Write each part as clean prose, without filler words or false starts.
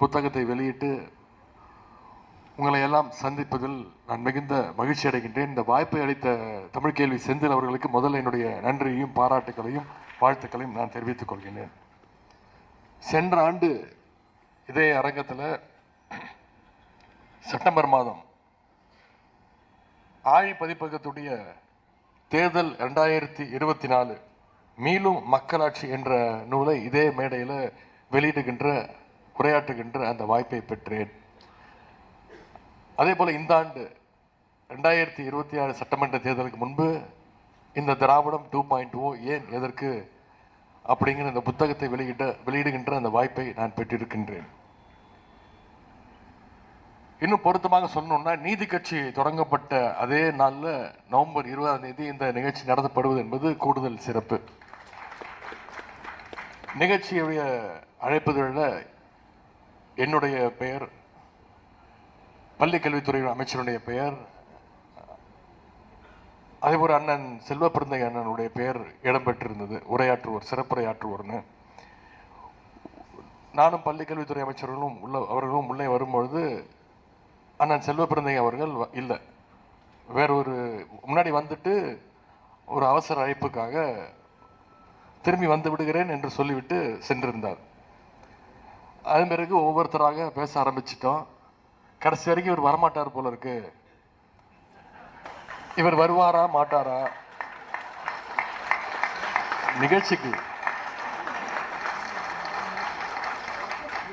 புத்தகத்தை வெளியிட்டு உங்களை எல்லாம் சந்திப்பதில் நான் மிகுந்த மகிழ்ச்சி அடைகின்றேன். இந்த வாய்ப்பை அளித்த தமிழ் கேள்வி செந்தில் அவர்களுக்கு முதல்ல என்னுடைய நன்றியையும் பாராட்டுகளையும் வாழ்த்துக்களையும் நான் தெரிவித்துக் கொள்கிறேன். சென்ற ஆண்டு இதே அரங்கத்தில் செப்டம்பர் மாதம் ஆழி பதிப்பகத்துடைய தேர்தல் 2024 மீளும் மக்களாட்சி என்ற நூலை இதே மேடையில் உரையாற்றுகின்ற அந்த வாய்ப்பை பெற்றேன். அதே போல இந்த ஆண்டு 2026 சட்டமன்ற தேர்தலுக்கு முன்பு இந்த திராவிடம் 2.0 ஏன் எதற்கு அப்படிங்கிற இந்த புத்தகத்தை வெளியிடுகின்ற அந்த வாய்ப்பை நான் பெற்றிருக்கின்றேன். இன்னும் பொருத்தமாக சொல்லணும்னா, நீதி கட்சி தொடங்கப்பட்ட அதே நாளில் நவம்பர் 20ஆம் தேதி இந்த நிகழ்ச்சி நடத்தப்படுவது என்பது கூடுதல் சிறப்பு. நிகழ்ச்சியுடைய அழைப்புதழில் என்னுடைய பெயர், பள்ளிக்கல்வித்துறை அமைச்சருடைய பெயர், அதேபோல் அண்ணன் செல்வ பிறந்தை அண்ணனுடைய பெயர் இடம்பெற்றிருந்தது. உரையாற்றுவோர், சிறப்புரையாற்றுவோர்னு. நானும் பள்ளிக்கல்வித்துறை அமைச்சர்களும் அவர்களும் உள்ளே வரும்பொழுது அண்ணன் செல்வ பிறந்தை அவர்கள் இல்லை, வேறொரு முன்னாடி வந்துட்டு ஒரு அவசர அழைப்புக்காக திரும்பி வந்து விடுகிறேன் என்று சொல்லிவிட்டு சென்றிருந்தார். அதன் பிறகு ஒவ்வொருத்தராக பேச ஆரம்பிச்சிட்டோம். கடைசி வரைக்கும் இவர் வரமாட்டார் போல இருக்கு. இவர் வருவாரா மாட்டாரா நிகழ்ச்சிக்கு?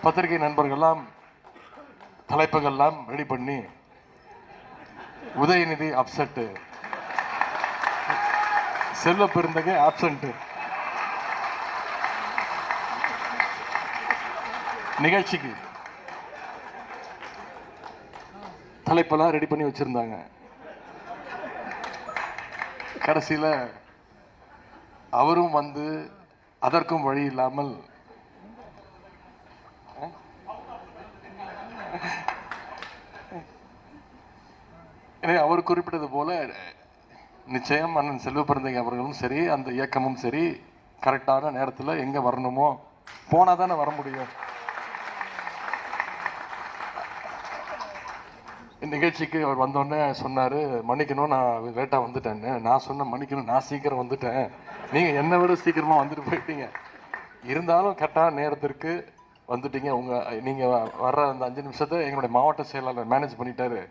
பத்திரிகை நண்பர்கள்லாம் தலைப்புகள்லாம் ரெடி பண்ணி, உதயநிதி அப்செட்டு, செல்வ பெருந்தகை ஆப்சென்ட், நிகழ்ச்சிக்கு தலைப்பெல்லாம் ரெடி பண்ணி வச்சிருந்தாங்க. கடைசியில் அவரும் வந்து அதற்கும் வழி இல்லாமல் எனவே அவர் குறிப்பிட்டது போல நிச்சயம் அண்ணன் செல்வ பிறந்தகை அவர்களும் சரி, அந்த இயக்கமும் சரி, கரெக்டான நேரத்தில் எங்கே வரணுமோ போனால் தானே வர முடியும். நிகழ்ச்சிக்கு அவர் வந்தோடனே சொன்னார், மன்னிக்கணும் நான் லேட்டாக வந்துட்டேன்னு. நான் சொன்ன மன்னிக்கணும், நான் சீக்கிரம் வந்துட்டேன், நீங்கள் என்னை விட சீக்கிரமாக வந்துட்டு போயிட்டீங்க, இருந்தாலும் கரெக்டான நேரத்திற்கு வந்துட்டீங்க. நீங்கள் வர்ற அந்த 5 நிமிஷத்தை எங்களுடைய மாவட்ட செயலாளர் மேனேஜ் பண்ணிட்டாரு.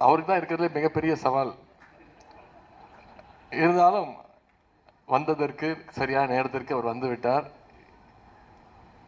அவருக்கு தான் இருக்கிறதுல மிகப்பெரிய சவால். இருந்தாலும் வந்ததற்கு சரியான நேரத்திற்கு அவர் வந்து விட்டார்.